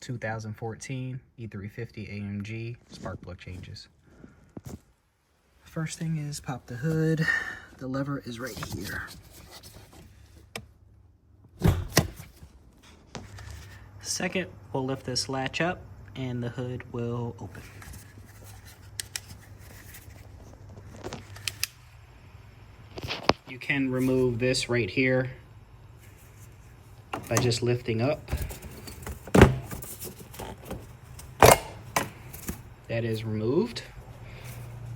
2014 E350 AMG spark plug changes. First thing is pop the hood. The lever is right here. Second, we'll lift this latch up and the hood will open. You can remove this right here by just lifting up. That is removed.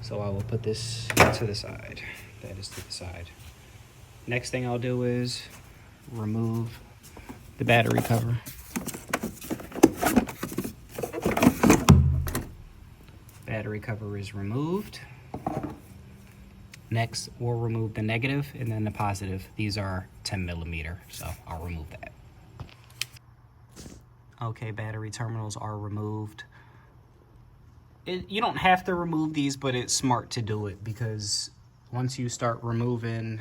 So I will put this to the side. That is to the side. Next thing I'll do is remove the battery cover. Battery cover is removed. Next, we'll remove the negative and then the positive. These are 10mm, so I'll remove that. Okay, battery terminals are removed. You don't have to remove these, but it's smart to do it because once you start removing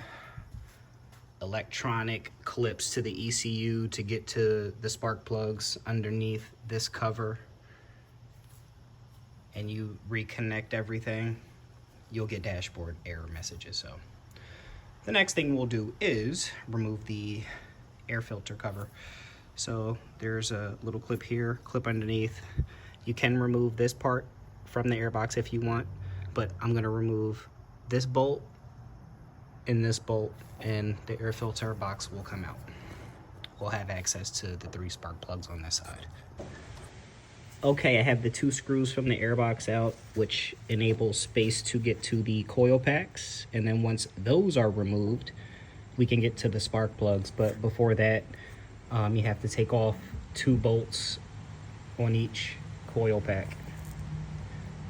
electronic clips to the ECU to get to the spark plugs underneath this cover and you reconnect everything, you'll get dashboard error messages. So the next thing we'll do is remove the air filter cover. So there's a little clip here, clip underneath. You can remove this part from the airbox if you want, but I'm gonna remove this bolt and this bolt, and the air filter box will come out. We'll have access to the 3 spark plugs on this side. Okay, I have the 2 screws from the airbox out, which enables space to get to the coil packs. And then once those are removed, we can get to the spark plugs. But before that, you have to take off 2 bolts on each coil pack.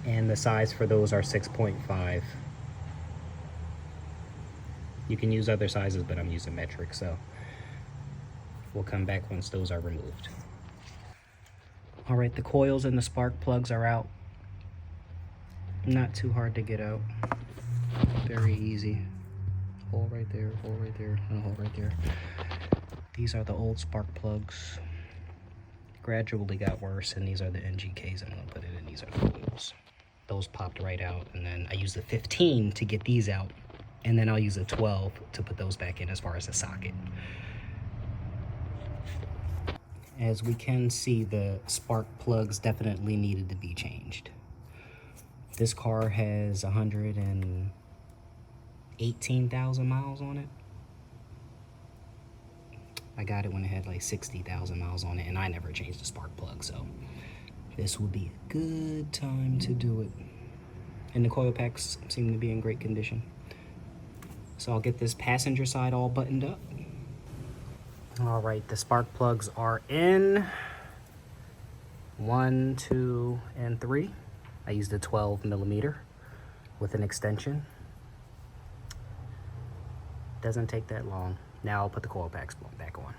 And the size for those are 6.5. You can use other sizes, but I'm using metric, so we'll come back once those are removed. All right, the coils and the spark plugs are out. Not too hard to get out. Very easy. Hole right there, hole right there, and a hole right there. These are the old spark plugs. Gradually got worse, and these are the NGKs I'm gonna put it in. These are the coils. Those popped right out, and then I used the 15 to get these out, and then I'll use a 12 to put those back in as far as the socket. As we can see, the spark plugs definitely needed to be changed. This car has 118,000 miles on it. I got it when it had like 60,000 miles on it, and I never changed the spark plug, so this would be a good time to do it. And the coil packs seem to be in great condition. So I'll get this passenger side all buttoned up. All right, the spark plugs are in. 1, 2, and 3. I used a 12mm with an extension. Doesn't take that long. Now I'll put the coil packs back on.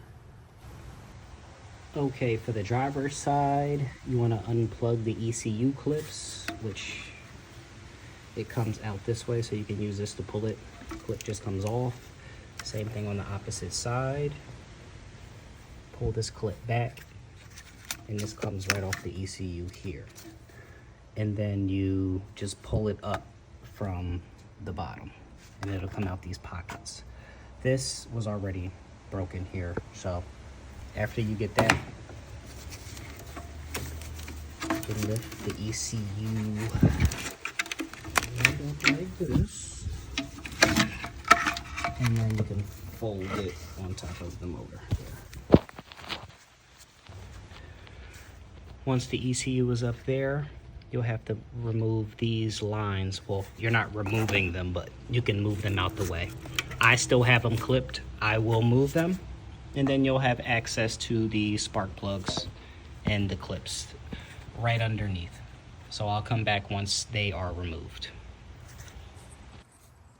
Okay, for the driver's side, you want to unplug the ECU clips, which it comes out this way, so you can use this to pull it. Clip just comes off. Same thing on the opposite side. Pull this clip back, and this comes right off the ECU here. And then you just pull it up from the bottom, and it'll come out these pockets. This was already broken here, so after you get that, you can lift the ECU like this, and then you can fold it on top of the motor. Once the ECU is up there, you'll have to remove these lines. Well, you're not removing them, but you can move them out the way. I still have them clipped. I will move them, and then you'll have access to the spark plugs and the clips right underneath. So I'll come back once they are removed.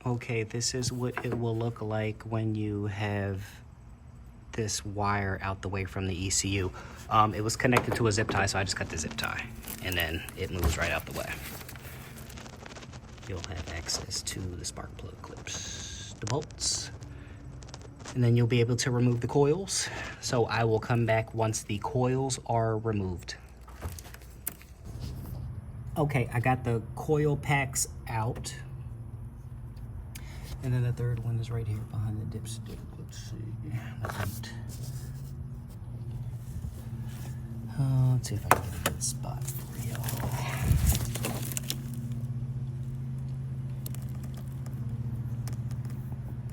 Okay, this is what it will look like when you have this wire out the way from the ECU. It was connected to a zip tie, so I just cut the zip tie, and then it moves right out the way. You'll have access to the spark plug clips, the bolts, and then you'll be able to remove the coils. So I will come back once the coils are removed. Okay, I got the coil packs out. And then the third one is right here behind the dipstick. Let's see. Let's see if I can get a good spot for y'all.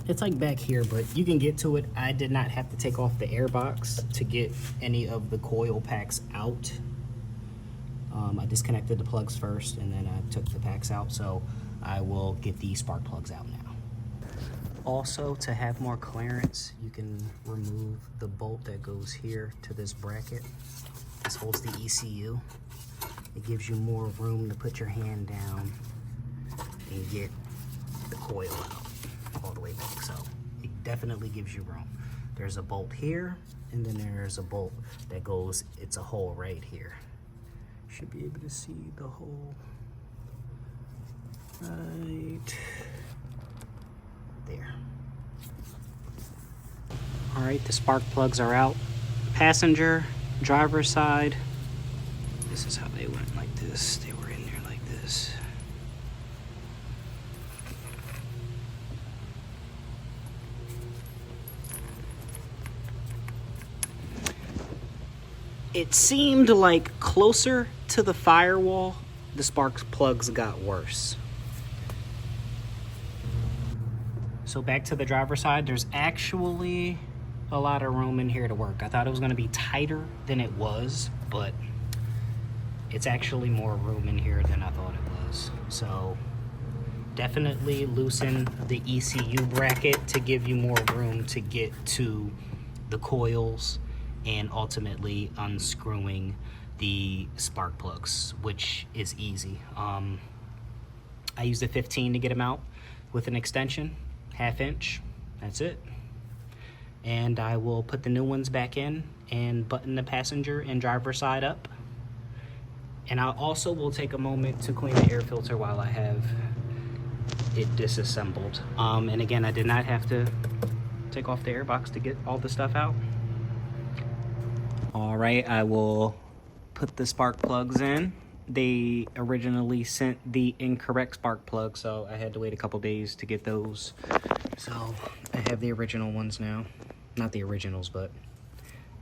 It's like back here, but you can get to it. I did not have to take off the air box to get any of the coil packs out. I disconnected the plugs first and then I took the packs out, so I will get the spark plugs out now. Also, to have more clearance, you can remove the bolt that goes here to this bracket. This holds the ECU. It gives you more room to put your hand down and get the coil out all the way back. So it definitely gives you room. There's a bolt here, and then there's a bolt that goes, it's a hole right here. Should be able to see the hole right there. All right, the spark plugs are out. Passenger, driver's side. This is how they went, like this. They were in there like this. It seemed like closer to the firewall, the spark plugs got worse. So back to the driver's side, there's actually a lot of room in here to work. I thought it was gonna be tighter than it was, but it's actually more room in here than I thought it was. So definitely loosen the ECU bracket to give you more room to get to the coils and ultimately unscrewing the spark plugs, which is easy. I used a 15 to get them out with an extension, 1/2 inch, that's it. And I will put the new ones back in and button the passenger and driver side up. And I also will take a moment to clean the air filter while I have it disassembled. And again, I did not have to take off the air box to get all the stuff out. All right, I will put the spark plugs in. They originally sent the incorrect spark plug, so I had to wait a couple days to get those. So I have the original ones now. Not the originals, but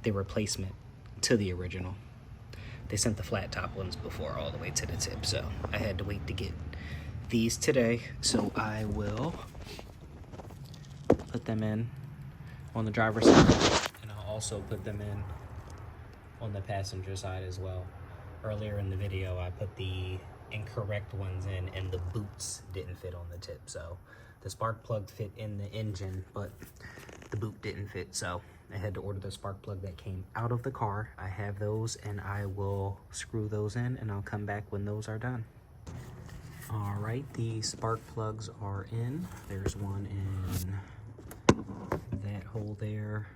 the replacement to the original. They sent the flat top ones before all the way to the tip, so I had to wait to get these today. So I will put them in on the driver's side, and I'll also put them in on the passenger side as well. Earlier in the video, I put the incorrect ones in and the boots didn't fit on the tip. So the spark plug fit in the engine, but the boot didn't fit. So I had to order the spark plug that came out of the car. I have those and I will screw those in and I'll come back when those are done. All right, the spark plugs are in. There's one in that hole there,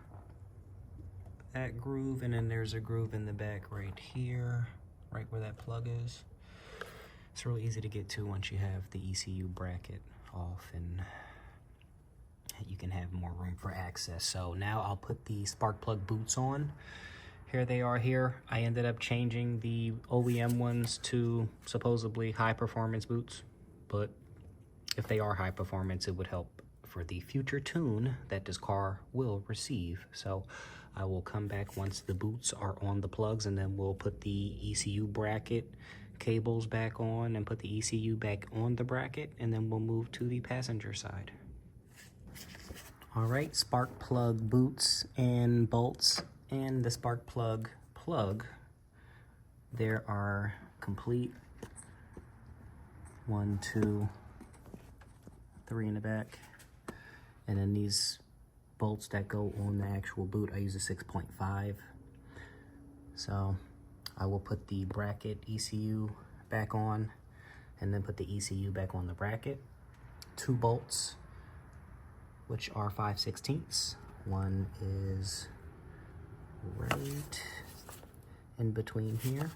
that groove, and then there's a groove in the back right here, right where that plug is. It's really easy to get to once you have the ECU bracket off, and you can have more room for access. So now I'll put the spark plug boots on. Here they are here. I ended up changing the OEM ones to supposedly high performance boots, but if they are high performance, it would help for the future tune that this car will receive. So I will come back once the boots are on the plugs, and then we'll put the ECU bracket cables back on and put the ECU back on the bracket, and then we'll move to the passenger side. All right, spark plug boots and bolts and the spark plug there are complete. 1, 2, 3 in the back, and then these bolts that go on the actual boot, I use a 6.5. So I will put the bracket ECU back on and then put the ECU back on the bracket. 2 bolts, which are 5/16. One is right in between here,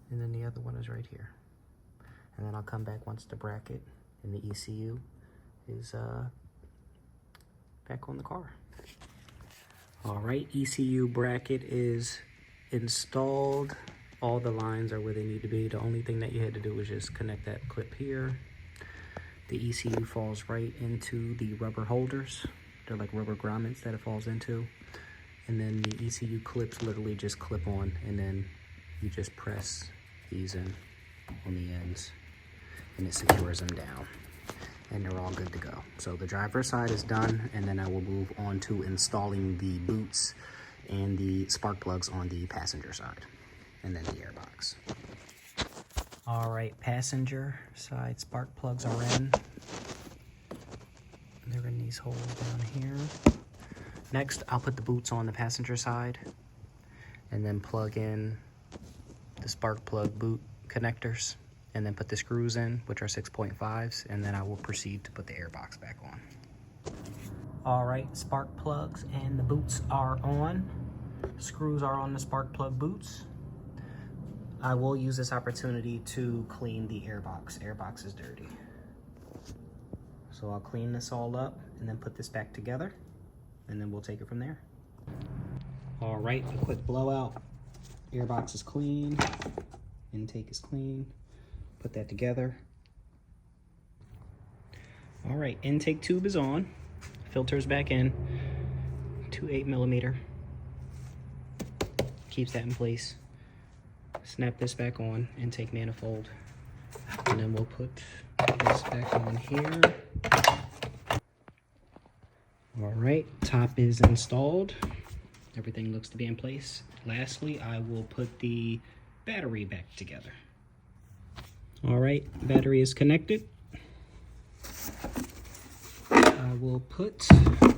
and then the other one is right here. And then I'll come back once the bracket and the ECU is back on the car. All right, ECU bracket is installed. All the lines are where they need to be. The only thing that you had to do was just connect that clip here. The ECU falls right into the rubber holders. They're like rubber grommets that it falls into. And then the ECU clips literally just clip on, and then you just press these in on the ends and it secures them down. And they're all good to go. So the driver's side is done, and then I will move on to installing the boots and the spark plugs on the passenger side, and then the airbox. All right, passenger side spark plugs are in. They're in these holes down here. Next, I'll put the boots on the passenger side and then plug in the spark plug boot connectors, and then put the screws in, which are 6.5s, and then I will proceed to put the airbox back on. All right, spark plugs and the boots are on. Screws are on the spark plug boots. I will use this opportunity to clean the airbox. Airbox is dirty. So I'll clean this all up and then put this back together, and then we'll take it from there. All right, a quick blowout. Airbox is clean, intake is clean. Put that together. All right, intake tube is on, filters back in, 2 8mm. Keeps that in place. Snap this back on, intake manifold, and then we'll put this back on here. All right, top is installed. Everything looks to be in place. Lastly, I will put the battery back together. All right, battery is connected. I will put the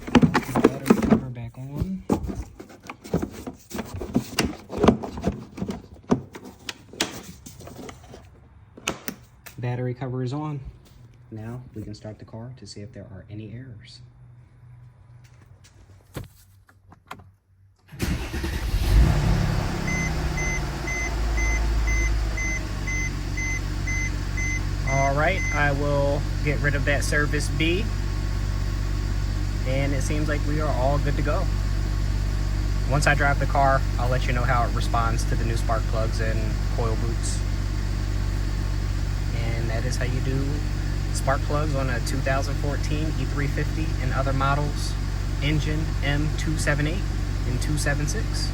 battery cover back on. Battery cover is on. Now we can start the car to see if there are any errors. All right, I will get rid of that service B, and it seems like we are all good to go. Once I drive the car, I'll let you know how it responds to the new spark plugs and coil boots. And that is how you do spark plugs on a 2014 E350 and other models engine M278 and 276.